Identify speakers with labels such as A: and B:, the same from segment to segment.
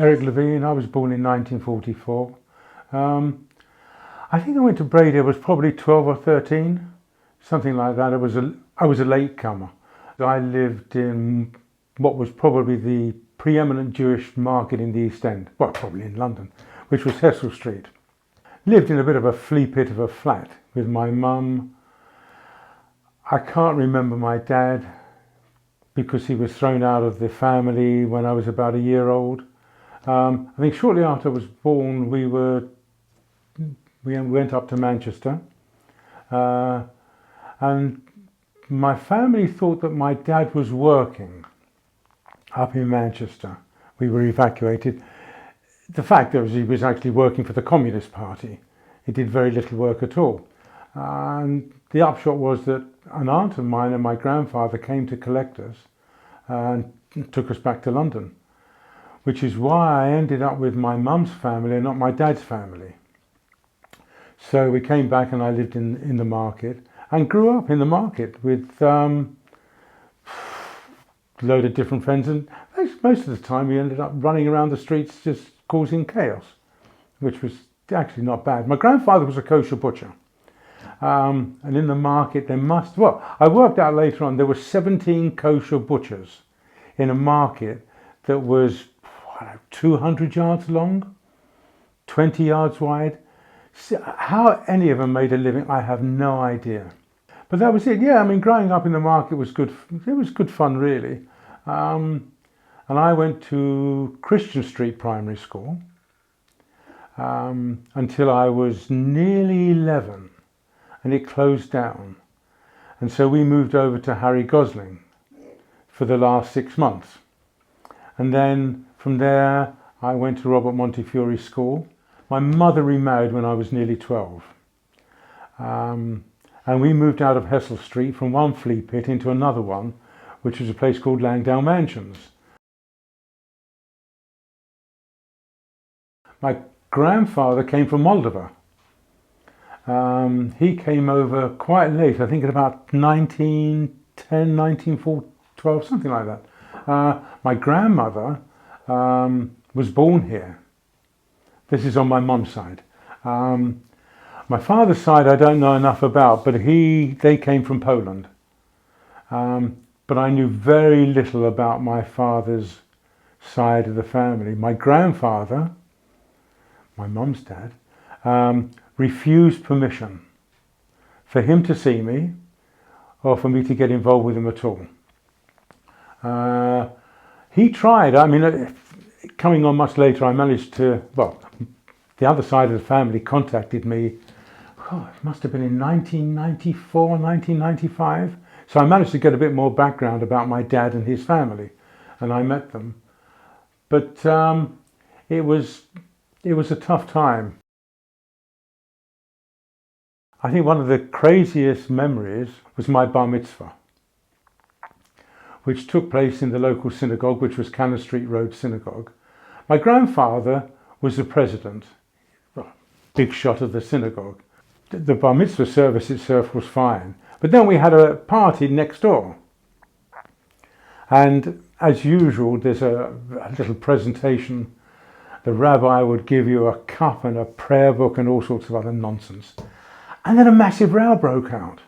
A: Eric Levene. I was born in 1944. I think I went to Brady. I was probably 12 or 13, something like that. I was a late comer. I lived in what was probably the preeminent Jewish market in the East End, well, probably in London, which was Hessel Street. Lived in a bit of a flea pit of a flat with my mum. I can't remember my dad because he was thrown out of the family when I was about a year old. I think shortly after I was born, we went up to Manchester, and my family thought that my dad was working up in Manchester. We were evacuated. The fact was he was actually working for the Communist Party. He did very little work at all. And the upshot was that an aunt of mine and my grandfather came to collect us and took us back to London, which is why I ended up with my mum's family and not my dad's family. So we came back and I lived in the market and grew up in the market with a load of different friends, and most of the time we ended up running around the streets just causing chaos, which was actually not bad. My grandfather was a kosher butcher, and in the market I worked out later on there were 17 kosher butchers in a market that was 200 yards long, 20 yards wide. How any of them made a living, I have no idea. But that was it. Yeah, I mean, growing up in the market was good. It was good fun, really. And I went to Christian Street Primary School until I was nearly 11, and it closed down. And so we moved over to Harry Gosling for the last 6 months. And then from there, I went to Robert Montefiore School. My mother remarried when I was nearly 12. And we moved out of Hessel Street from one flea pit into another one, which was a place called Langdale Mansions. My grandfather came from Moldova. He came over quite late, I think at about 1910, 1912, something like that. My grandmother was born here. This is on my mum's side. My father's side I don't know enough about, but they came from Poland. But I knew very little about my father's side of the family. My grandfather, my mum's dad, refused permission for him to see me or for me to get involved with him at all. He tried. I mean, coming on much later, I managed to, the other side of the family contacted me. It must have been in 1994, 1995. So I managed to get a bit more background about my dad and his family, and I met them. But it was a tough time. I think one of the craziest memories was my bar mitzvah, which took place in the local synagogue, which was Cannon Street Road Synagogue. My grandfather was the president, big shot of the synagogue. The bar mitzvah service itself was fine, but then we had a party next door. And as usual, there's a little presentation. The rabbi would give you a cup and a prayer book and all sorts of other nonsense. And then a massive row broke out.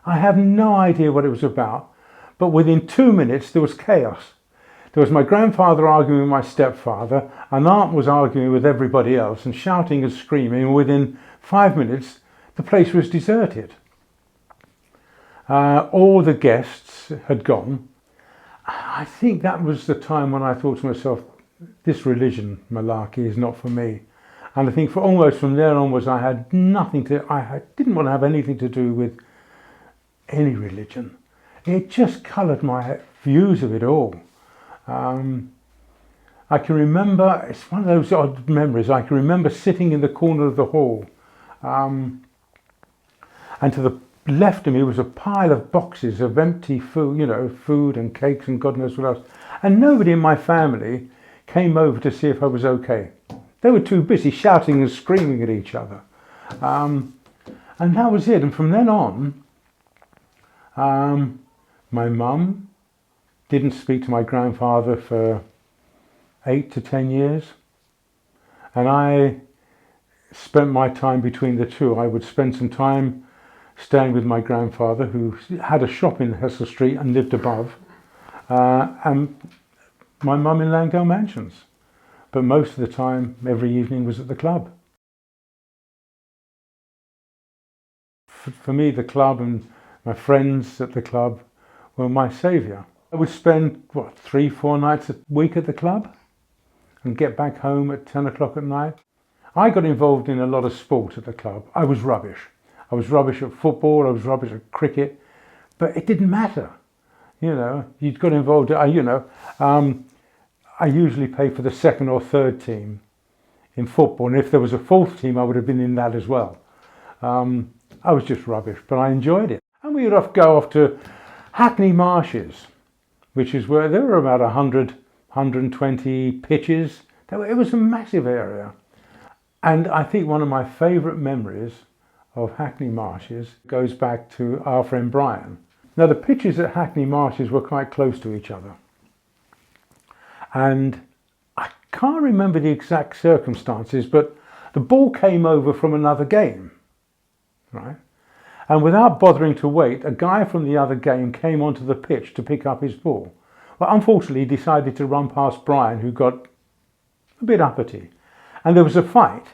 A: I have no idea what it was about, but within 2 minutes there was chaos. There was my grandfather arguing with my stepfather, an aunt was arguing with everybody else and shouting and screaming, and within 5 minutes the place was deserted. All the guests had gone. I think that was the time when I thought to myself, this religion malarkey is not for me. And I think almost from there onwards I didn't want to have anything to do with any religion. It just coloured my views of it all. I can remember, it's one of those odd memories, I can remember sitting in the corner of the hall, and to the left of me was a pile of boxes of empty food, food and cakes and God knows what else. And nobody in my family came over to see if I was okay. They were too busy shouting and screaming at each other. And that was it. And from then on, my mum didn't speak to my grandfather for 8 to 10 years. And I spent my time between the two. I would spend some time staying with my grandfather, who had a shop in Hessel Street and lived above, and my mum in Langdale Mansions. But most of the time, every evening was at the club. For me, the club and my friends at the club were my saviour. I would spend, 3-4 nights a week at the club and get back home at 10 o'clock at night. I got involved in a lot of sport at the club. I was rubbish. I was rubbish at football, I was rubbish at cricket, but it didn't matter. You got involved, I usually played for the second or third team in football, and if there was a fourth team, I would have been in that as well. I was just rubbish, but I enjoyed it. And we would go off to Hackney Marshes, which is where there were about 120 pitches. It was a massive area. And I think one of my favourite memories of Hackney Marshes goes back to our friend Brian. Now, the pitches at Hackney Marshes were quite close to each other. And I can't remember the exact circumstances, but the ball came over from another game, right? And without bothering to wait, a guy from the other game came onto the pitch to pick up his ball. Well, unfortunately, he decided to run past Brian, who got a bit uppity. And there was a fight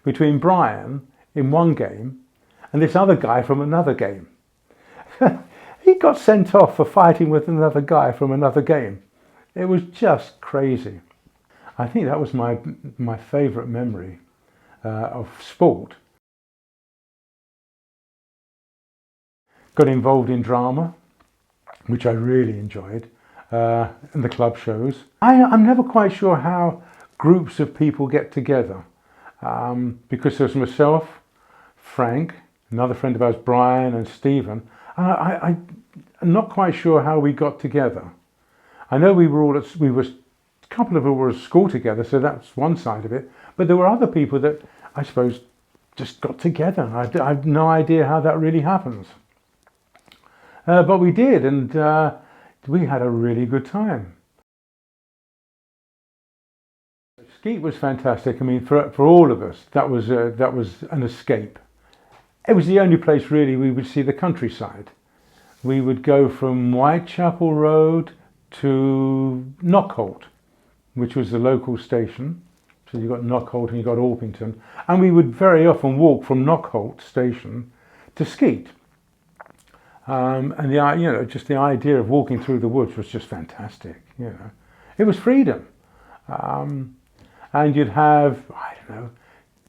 A: between Brian in one game and this other guy from another game. He got sent off for fighting with another guy from another game. It was just crazy. I think that was my favourite memory of sport. Got involved in drama, which I really enjoyed, and the club shows. I'm never quite sure how groups of people get together, because there's myself, Frank, another friend of ours, Brian, and Stephen. I'm not quite sure how we got together. I know a couple of us were at school together, so that's one side of it. But there were other people that I suppose just got together. I have no idea how that really happens. But we did, and we had a really good time. Skeet was fantastic. I mean, for all of us, that was an escape. It was the only place really we would see the countryside. We would go from Whitechapel Road to Knockholt, which was the local station. So you got Knockholt and you got Orpington, and we would very often walk from Knockholt station to Skeet. And just the idea of walking through the woods was just fantastic. It was freedom. And you'd have,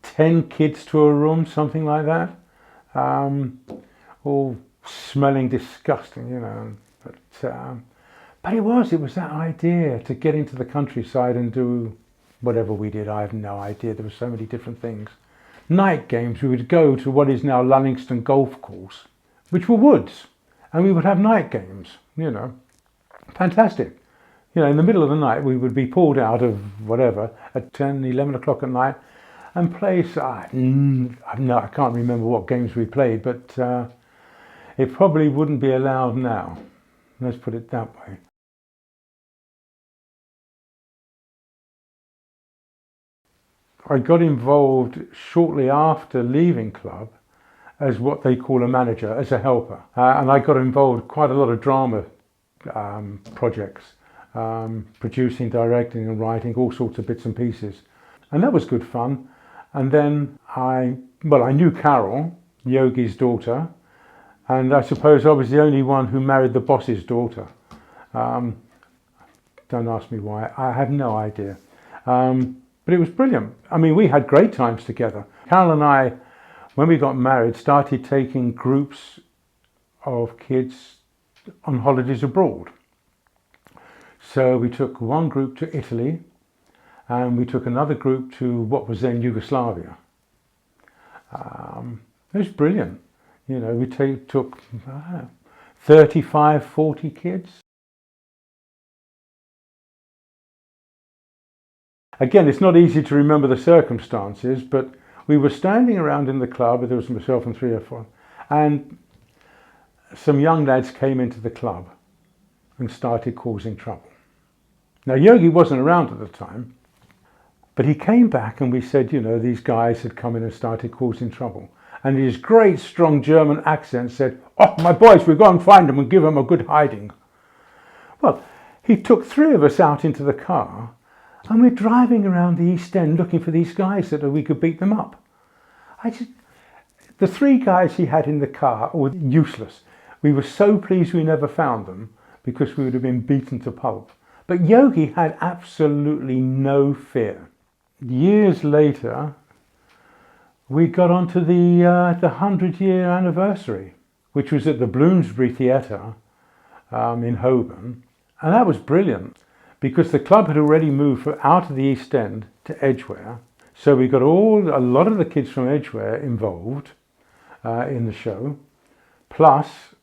A: 10 kids to a room, something like that, all smelling disgusting, but it was that idea to get into the countryside and do whatever we did. I have no idea. There were so many different things. Night games, we would go to what is now Lunningston Golf Course, which were woods, and we would have night games, fantastic. In the middle of the night, we would be pulled out of whatever at 10, 11 o'clock at night and play. I can't remember what games we played, but it probably wouldn't be allowed now. Let's put it that way. I got involved shortly after leaving club as what they call a manager, as a helper. And I got involved quite a lot of drama projects. Producing, directing and writing all sorts of bits and pieces, and that was good fun. And then I knew Carol, Yogi's daughter, and I suppose I was the only one who married the boss's daughter. Don't ask me why, I have no idea, but it was brilliant. I mean, we had great times together. Carol and I, when we got married, started taking groups of kids on holidays abroad. So we took one group to Italy, and we took another group to what was then Yugoslavia. It was brilliant. We took 35, 40 kids. Again, it's not easy to remember the circumstances, but we were standing around in the club. There was myself and 3 or 4, and some young lads came into the club and started causing trouble. Now, Yogi wasn't around at the time, but he came back and we said, you know, these guys had come in and started causing trouble. And his great, strong German accent said, "Oh, my boys, we'll go and find them and give them a good hiding." Well, he took 3 of us out into the car and we're driving around the East End looking for these guys so that we could beat them up. The 3 guys he had in the car were useless. We were so pleased we never found them because we would have been beaten to pulp. But Yogi had absolutely no fear. Years later, we got onto the 100-year anniversary, which was at the Bloomsbury Theatre in Holborn. And that was brilliant because the club had already moved out of the East End to Edgware. So we got a lot of the kids from Edgware involved in the show, plus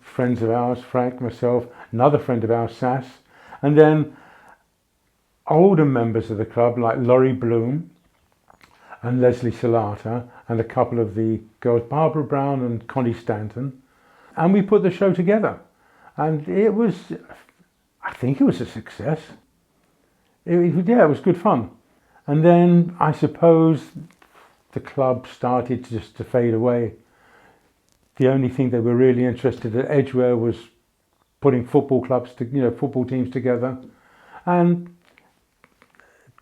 A: friends of ours, Frank, myself, another friend of ours, Sass, and then older members of the club like Laurie Bloom and Leslie Salata and a couple of the girls, Barbara Brown and Connie Stanton. And we put the show together. And I think it was a success. It was good fun. And then I suppose the club started just to fade away. The only thing they were really interested in at Edgware was putting football teams together. And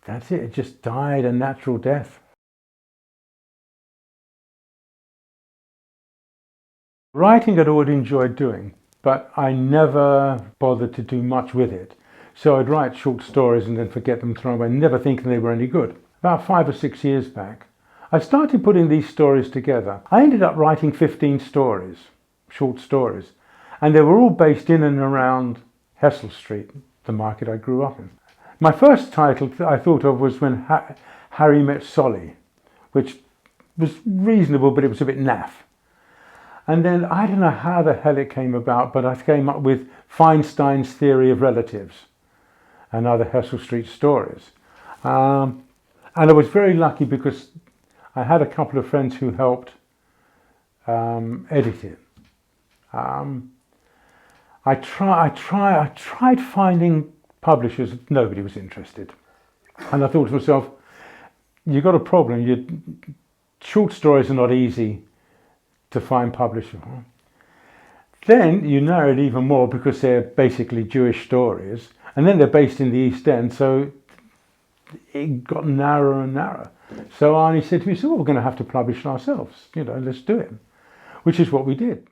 A: that's it. It just died a natural death. Writing I'd always enjoyed doing, but I never bothered to do much with it. So I'd write short stories and then forget them, throw them away, never thinking they were any good. About 5 or 6 years back, I started putting these stories together. I ended up writing 15 stories, short stories, and they were all based in and around Hessel Street, the market I grew up in. My first title I thought of was When Harry Met Solly, which was reasonable, but it was a bit naff. And then I don't know how the hell it came about, but I came up with Feinstein's Theory of Relatives and other Hessel Street stories. And I was very lucky because I had a couple of friends who helped edit it. I tried finding publishers, nobody was interested. And I thought to myself, you've got a problem. Short stories are not easy to find publishers. Then you narrow it even more because they're basically Jewish stories, and then they're based in the East End, so it got narrower and narrower. So Arnie said to me, "So we're going to have to publish ourselves, let's do it," which is what we did.